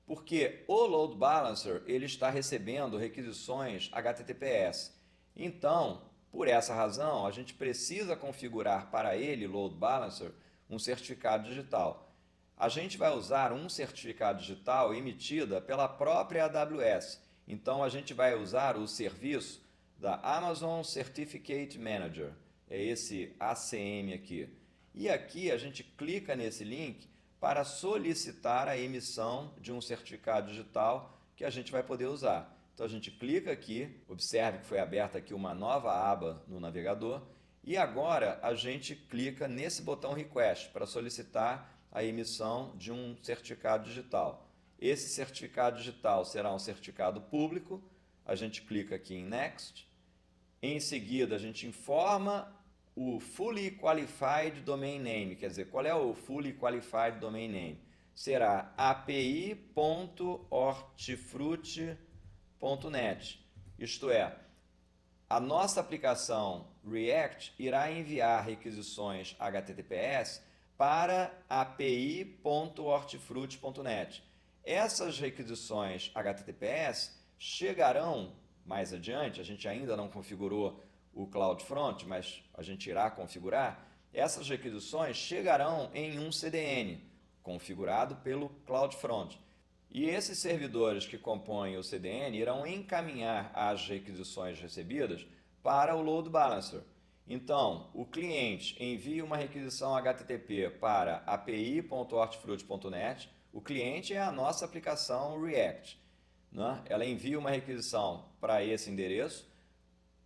Porque o Load Balancer ele está recebendo requisições HTTPS. Então, por essa razão, a gente precisa configurar para ele, Load Balancer, um certificado digital. A gente vai usar um certificado digital emitido pela própria AWS. Então, a gente vai usar o serviço da Amazon Certificate Manager. É esse ACM aqui. E aqui a gente clica nesse link para solicitar a emissão de um certificado digital que a gente vai poder usar. Então, a gente clica aqui, observe que foi aberta aqui uma nova aba no navegador. E agora a gente clica nesse botão Request para solicitar a emissão de um certificado digital. Esse certificado digital será um certificado público, a gente clica aqui em Next, em seguida a gente informa o Fully Qualified Domain Name, quer dizer, qual é o Fully Qualified Domain Name? Será api.hortifruti.net, isto é, a nossa aplicação React irá enviar requisições HTTPS para api.hortifruti.net. Essas requisições HTTPS chegarão mais adiante, a gente ainda não configurou o CloudFront, mas a gente irá configurar. Essas requisições chegarão em um CDN, configurado pelo CloudFront. E esses servidores que compõem o CDN irão encaminhar as requisições recebidas para o load balancer. Então, o cliente envia uma requisição HTTP para api.hortifruti.net. O cliente é a nossa aplicação React, né? Ela envia uma requisição para esse endereço.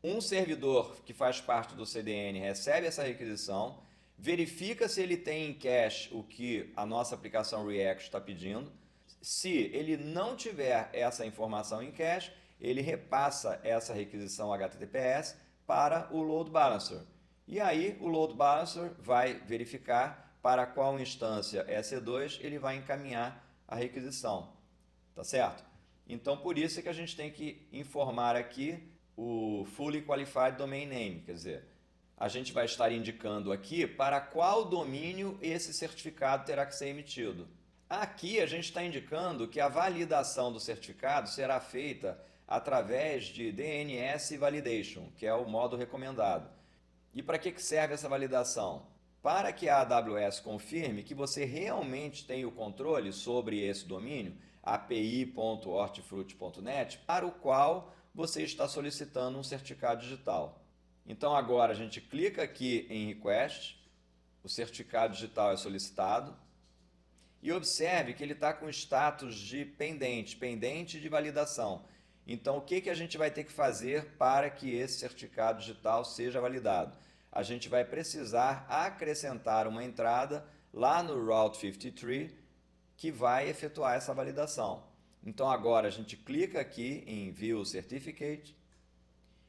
Um servidor que faz parte do CDN recebe essa requisição, verifica se ele tem em cache o que a nossa aplicação React está pedindo. Se ele não tiver essa informação em cache, ele repassa essa requisição HTTPS para o load balancer. E aí o load balancer vai verificar para qual instância EC2 ele vai encaminhar a requisição. Tá certo? Então por isso é que a gente tem que informar aqui o Fully Qualified Domain Name, quer dizer, a gente vai estar indicando aqui para qual domínio esse certificado terá que ser emitido. Aqui a gente está indicando que a validação do certificado será feita através de DNS Validation, que é o modo recomendado. E para que serve essa validação? Para que a AWS confirme que você realmente tem o controle sobre esse domínio, api.hortifruti.net, para o qual você está solicitando um certificado digital. Então agora a gente clica aqui em Request, o certificado digital é solicitado, e observe que ele está com status de pendente de validação. Então o que a gente vai ter que fazer para que esse certificado digital seja validado? A gente vai precisar acrescentar uma entrada lá no Route 53 que vai efetuar essa validação. Então agora a gente clica aqui em View Certificate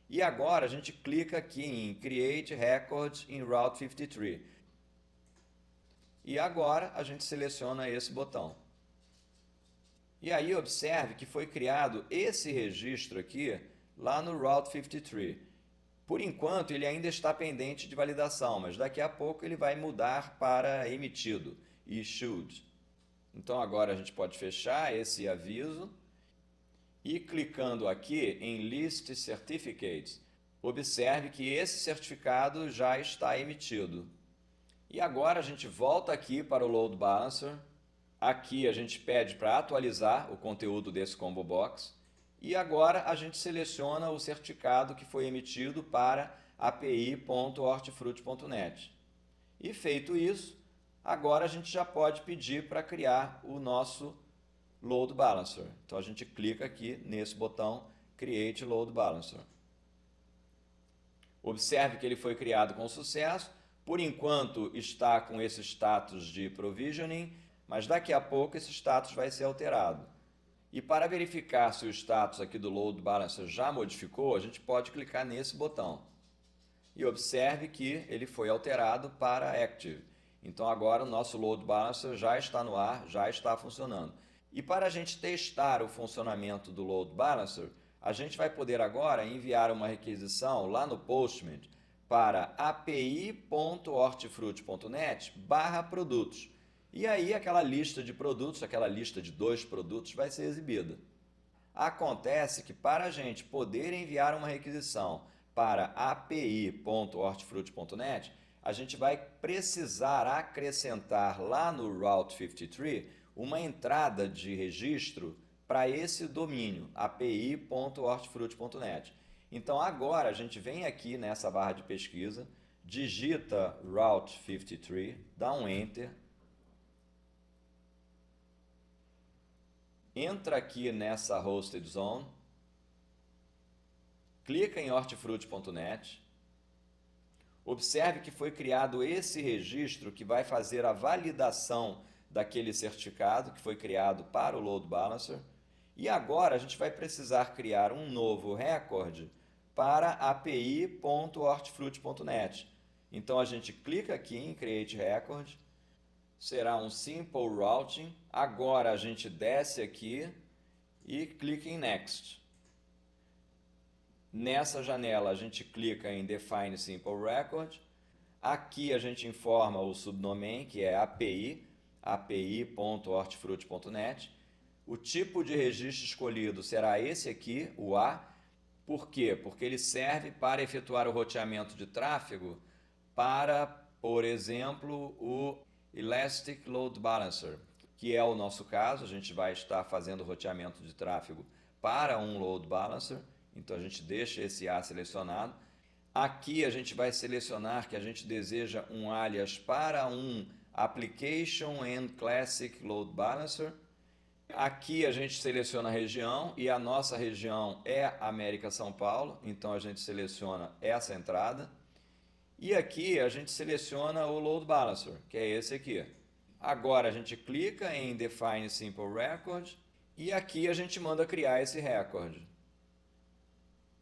e agora a gente clica aqui em Create Record in Route 53. E agora a gente seleciona esse botão. E aí observe que foi criado esse registro aqui lá no Route 53. Por enquanto ele ainda está pendente de validação, mas daqui a pouco ele vai mudar para emitido, issued. Então agora a gente pode fechar esse aviso e clicando aqui em List Certificates, observe que esse certificado já está emitido. E agora a gente volta aqui para o Load Balancer. Aqui a gente pede para atualizar o conteúdo desse Combo Box. E agora a gente seleciona o certificado que foi emitido para api.hortifruti.net. E feito isso, agora a gente já pode pedir para criar o nosso Load Balancer. Então a gente clica aqui nesse botão Create Load Balancer. Observe que ele foi criado com sucesso. Por enquanto está com esse status de provisioning, mas daqui a pouco esse status vai ser alterado. E para verificar se o status aqui do Load Balancer já modificou, a gente pode clicar nesse botão. E observe que ele foi alterado para Active. Então agora o nosso Load Balancer já está no ar, já está funcionando. E para a gente testar o funcionamento do Load Balancer, a gente vai poder agora enviar uma requisição lá no Postman para api.hortifruti.net/produtos. E aí aquela lista de produtos, aquela lista de 2 produtos vai ser exibida. Acontece que para a gente poder enviar uma requisição para api.hortifruti.net, a gente vai precisar acrescentar lá no Route 53 uma entrada de registro para esse domínio, api.hortifruti.net. Então agora a gente vem aqui nessa barra de pesquisa, digita Route 53, dá um Enter, entra aqui nessa Hosted Zone, clica em hortifruti.net, observe que foi criado esse registro que vai fazer a validação daquele certificado que foi criado para o Load Balancer. E agora a gente vai precisar criar um novo recorde para api.hortifruti.net. Então a gente clica aqui em Create Record, será um Simple Routing. Agora a gente desce aqui e clica em Next. Nessa janela a gente clica em Define Simple Record. Aqui a gente informa o subdomain, que é api.hortifruti.net. O tipo de registro escolhido será esse aqui, o A. Por quê? Porque ele serve para efetuar o roteamento de tráfego para, por exemplo, o Elastic Load Balancer, que é o nosso caso. A gente vai estar fazendo roteamento de tráfego para um load balancer, então a gente deixa esse A selecionado. Aqui a gente vai selecionar que a gente deseja um alias para um Application and Classic Load Balancer. Aqui a gente seleciona a região e a nossa região é América São Paulo, então a gente seleciona essa entrada. E aqui a gente seleciona o Load Balancer, que é esse aqui. Agora a gente clica em Define Simple Record e aqui a gente manda criar esse record.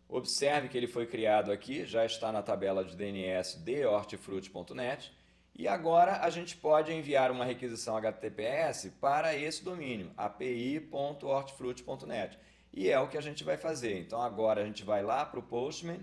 Observe que ele foi criado aqui, já está na tabela de DNS de hortifruti.net. E agora a gente pode enviar uma requisição HTTPS para esse domínio, api.hortifruti.net. E é o que a gente vai fazer. Então agora a gente vai lá para o Postman.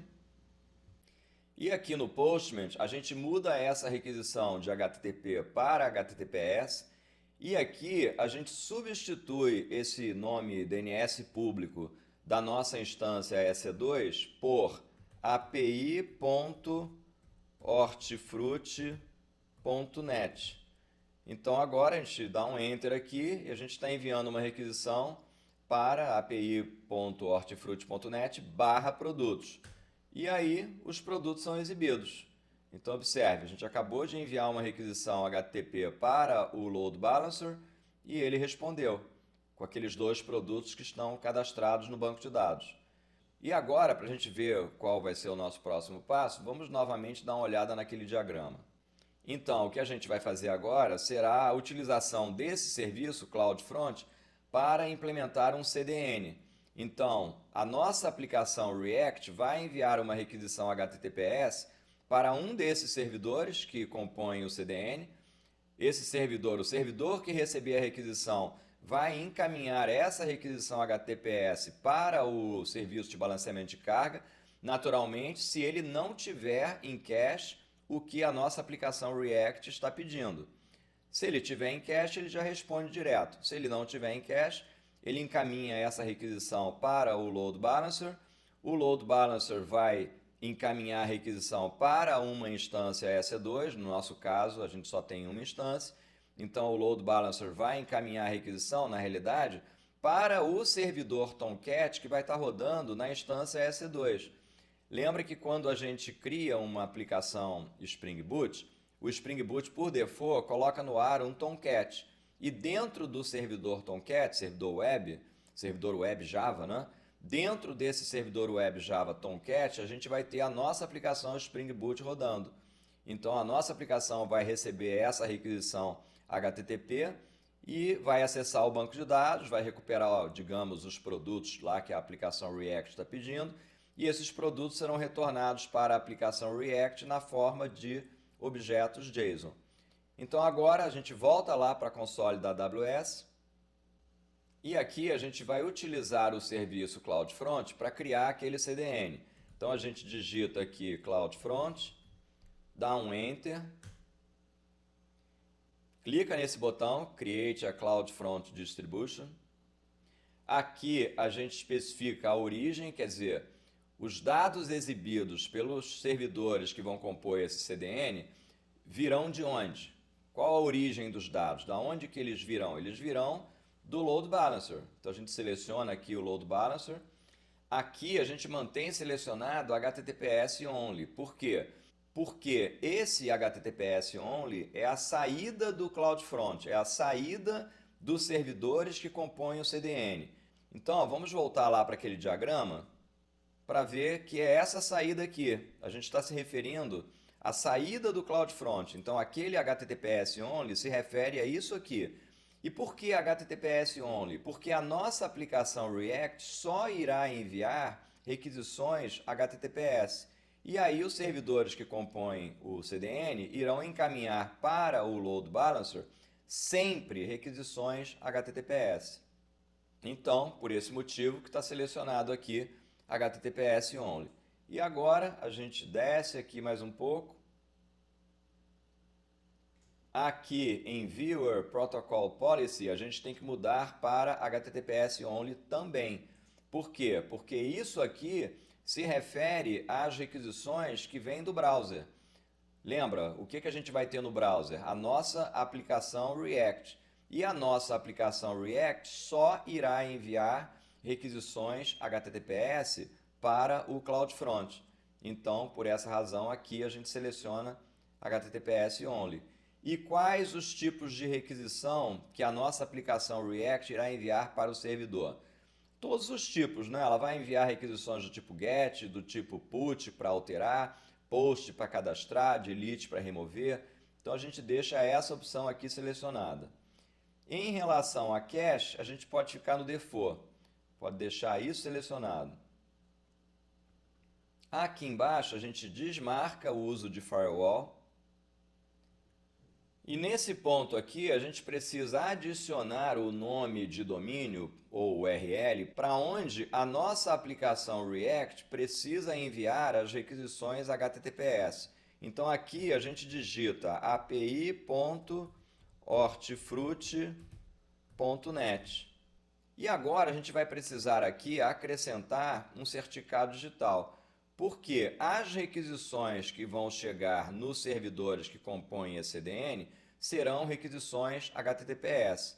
E aqui no Postman a gente muda essa requisição de HTTP para HTTPS. E aqui a gente substitui esse nome DNS público da nossa instância EC2 por api.hortifruti.net. Então agora a gente dá um Enter aqui e a gente está enviando uma requisição para api.hortifruti.net/produtos. E aí os produtos são exibidos. Então observe, a gente acabou de enviar uma requisição HTTP para o Load Balancer e ele respondeu com aqueles dois produtos que estão cadastrados no banco de dados. E agora, para a gente ver qual vai ser o nosso próximo passo, vamos novamente dar uma olhada naquele diagrama. Então, o que a gente vai fazer agora será a utilização desse serviço CloudFront para implementar um CDN. Então, a nossa aplicação React vai enviar uma requisição HTTPS para um desses servidores que compõem o CDN. Esse servidor, o servidor que receber a requisição, vai encaminhar essa requisição HTTPS para o serviço de balanceamento de carga, naturalmente, se ele não tiver em cache o que a nossa aplicação React está pedindo. Se ele tiver em cache, ele já responde direto. Se ele não tiver em cache, ele encaminha essa requisição para o Load Balancer. O Load Balancer vai encaminhar a requisição para uma instância EC2, no nosso caso, a gente só tem uma instância. Então o Load Balancer vai encaminhar a requisição, na realidade, para o servidor Tomcat que vai estar rodando na instância EC2. Lembra que quando a gente cria uma aplicação Spring Boot, o Spring Boot, por default, coloca no ar um Tomcat. E dentro do servidor Tomcat, servidor web Java, né? Dentro desse servidor web Java Tomcat, a gente vai ter a nossa aplicação Spring Boot rodando. Então a nossa aplicação vai receber essa requisição HTTP e vai acessar o banco de dados, vai recuperar, digamos, os produtos lá que a aplicação React está pedindo, e esses produtos serão retornados para a aplicação React na forma de objetos JSON. Então agora a gente volta lá para a console da AWS e aqui a gente vai utilizar o serviço CloudFront para criar aquele CDN. Então a gente digita aqui CloudFront, dá um Enter, clica nesse botão, Create a CloudFront Distribution. Aqui a gente especifica a origem, quer dizer, os dados exibidos pelos servidores que vão compor esse CDN virão de onde? Qual a origem dos dados? Da onde que eles virão? Eles virão do Load Balancer. Então a gente seleciona aqui o Load Balancer. Aqui a gente mantém selecionado HTTPS Only. Por quê? Porque esse HTTPS Only é a saída do CloudFront, é a saída dos servidores que compõem o CDN. Então, ó, vamos voltar lá para aquele diagrama para ver que é essa saída aqui. A gente está se referindo à saída do CloudFront. Então, aquele HTTPS Only se refere a isso aqui. E por que HTTPS Only? Porque a nossa aplicação React só irá enviar requisições HTTPS. E aí os servidores que compõem o CDN irão encaminhar para o Load Balancer sempre requisições HTTPS. Então, por esse motivo que está selecionado aqui HTTPS Only. E agora a gente desce aqui mais um pouco. Aqui em Viewer Protocol Policy a gente tem que mudar para HTTPS Only também. Por quê? Porque isso aqui se refere às requisições que vêm do browser. Lembra, o que a gente vai ter no browser? A nossa aplicação React. e a nossa aplicação React só irá enviar requisições HTTPS para o CloudFront. Então, por essa razão, aqui a gente seleciona HTTPS Only. E quais os tipos de requisição que a nossa aplicação React irá enviar para o servidor? Todos os tipos, né? Ela vai enviar requisições do tipo GET, do tipo PUT para alterar, POST para cadastrar, DELETE para remover. Então a gente deixa essa opção aqui selecionada. Em relação a cache, a gente pode ficar no default. Pode deixar isso selecionado. Aqui embaixo a gente desmarca o uso de firewall. E nesse ponto aqui a gente precisa adicionar o nome de domínio ou URL para onde a nossa aplicação React precisa enviar as requisições HTTPS. Então aqui a gente digita api.hortifruti.net. E agora a gente vai precisar aqui acrescentar um certificado digital. Porque as requisições que vão chegar nos servidores que compõem esse CDN serão requisições HTTPS.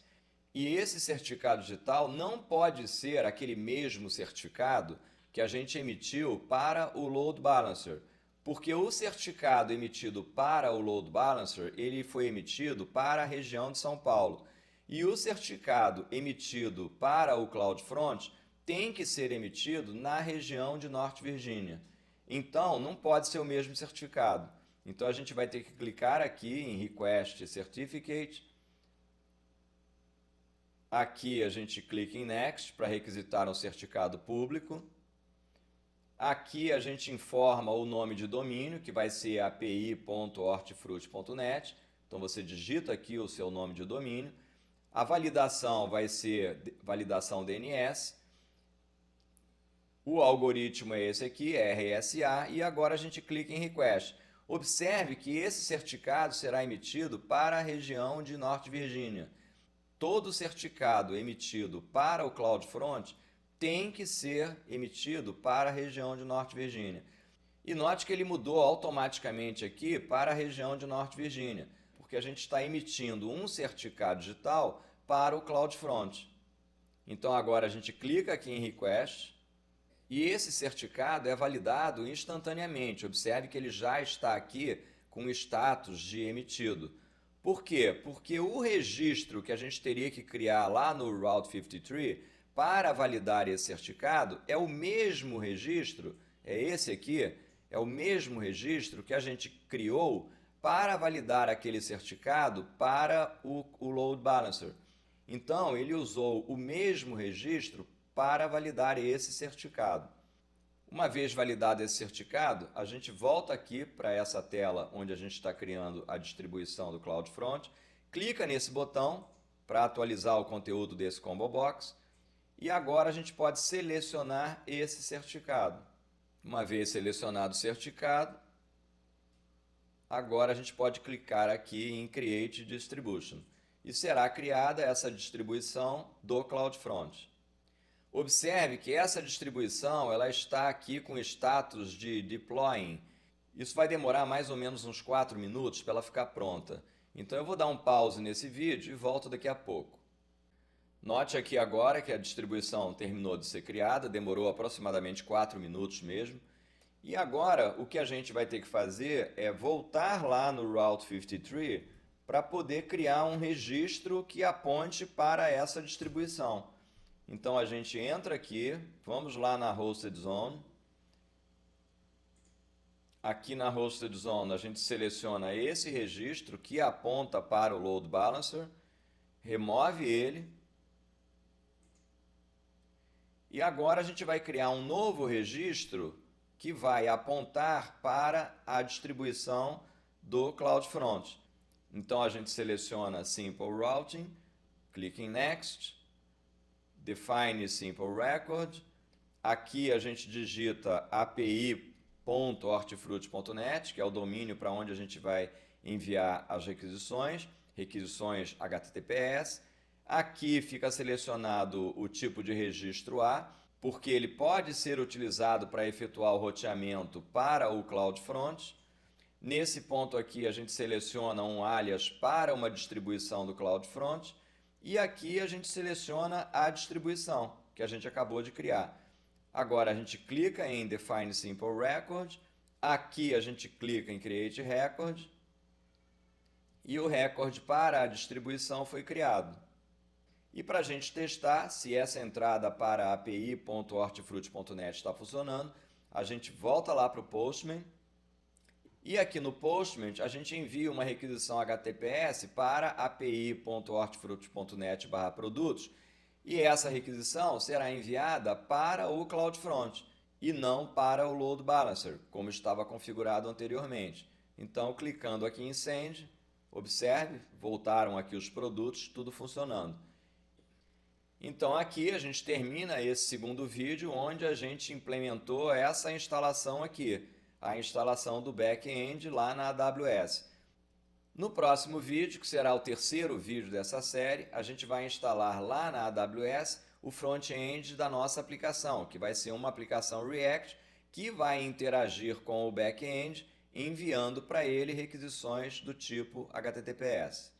E esse certificado digital não pode ser aquele mesmo certificado que a gente emitiu para o Load Balancer, porque o certificado emitido para o Load Balancer ele foi emitido para a região de São Paulo. E o certificado emitido para o CloudFront tem que ser emitido na região de Norte Virgínia. Então, não pode ser o mesmo certificado. Então, a gente vai ter que clicar aqui em Request Certificate. Aqui a gente clica em Next para requisitar um certificado público. Aqui a gente informa o nome de domínio, que vai ser api.hortifruti.net. Então, você digita aqui o seu nome de domínio. A validação vai ser validação DNS. O algoritmo é esse aqui, RSA, e agora a gente clica em Request. Observe que esse certificado será emitido para a região de Norte Virgínia. Todo certificado emitido para o CloudFront tem que ser emitido para a região de Norte Virgínia. E note que ele mudou automaticamente aqui para a região de Norte Virgínia, porque a gente está emitindo um certificado digital para o CloudFront. Então agora a gente clica aqui em Request. E esse certificado é validado instantaneamente. Observe que ele já está aqui com status de emitido. Por quê? Porque o registro que a gente teria que criar lá no Route 53 para validar esse certificado é o mesmo registro, é esse aqui, é o mesmo registro que a gente criou para validar aquele certificado para o Load Balancer. Então, ele usou o mesmo registro para validar esse certificado. Uma vez validado esse certificado, a gente volta aqui para essa tela onde a gente está criando a distribuição do CloudFront, clica nesse botão para atualizar o conteúdo desse Combo Box e agora a gente pode selecionar esse certificado. Uma vez selecionado o certificado, agora a gente pode clicar aqui em Create Distribution e será criada essa distribuição do CloudFront. Observe que essa distribuição ela está aqui com status de Deploying. Isso vai demorar mais ou menos uns 4 minutos para ela ficar pronta. Então eu vou dar um pause nesse vídeo e volto daqui a pouco. Note aqui agora que a distribuição terminou de ser criada, demorou aproximadamente 4 minutos mesmo. E agora o que a gente vai ter que fazer é voltar lá no Route 53 para poder criar um registro que aponte para essa distribuição. Então a gente entra aqui, vamos lá na Hosted Zone. Aqui na Hosted Zone a gente seleciona esse registro que aponta para o Load Balancer, remove ele. E agora a gente vai criar um novo registro que vai apontar para a distribuição do CloudFront. Então a gente seleciona Simple Routing, clica em Next. Define Simple Record. Aqui a gente digita api.hortifruti.net, que é o domínio para onde a gente vai enviar as requisições HTTPS. Aqui fica selecionado o tipo de registro A, porque ele pode ser utilizado para efetuar o roteamento para o CloudFront. Nesse ponto aqui a gente seleciona um alias para uma distribuição do CloudFront. e aqui a gente seleciona a distribuição que a gente acabou de criar. Agora a gente clica em Define Simple Record, aqui a gente clica em Create Record e o recorde para a distribuição foi criado. E para a gente testar se essa entrada para api.hortifruti.net está funcionando, a gente volta lá para o Postman e aqui no Postman a gente envia uma requisição HTTPS para api.hortifruti.net/produtos e essa requisição será enviada para o CloudFront e não para o Load Balancer, como estava configurado anteriormente. Então, clicando aqui em Send, observe, voltaram aqui os produtos, tudo funcionando. Então aqui a gente termina esse segundo vídeo onde a gente implementou essa instalação aqui, a instalação do back-end lá na AWS. No próximo vídeo, que será o terceiro vídeo dessa série, a gente vai instalar lá na AWS o front-end da nossa aplicação, que vai ser uma aplicação React que vai interagir com o back-end, enviando para ele requisições do tipo HTTPS.